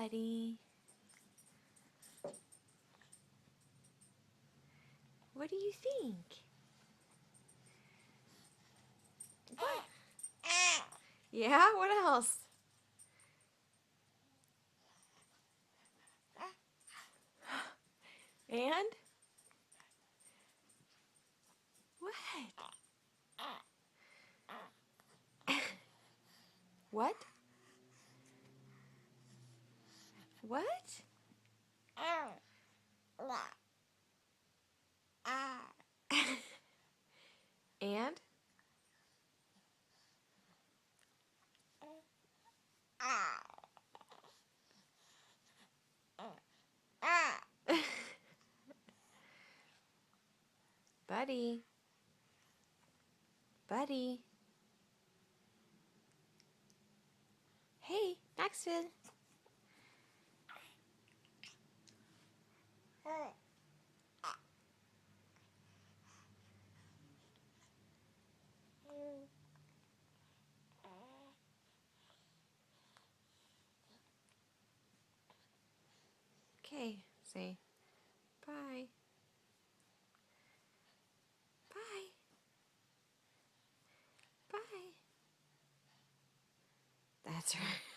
buddy. What do you think? What? Yeah, what else? And? What? What? What? And? Buddy. Buddy. Hey, Maxfield. Okay, say bye. Bye. Bye. That's right.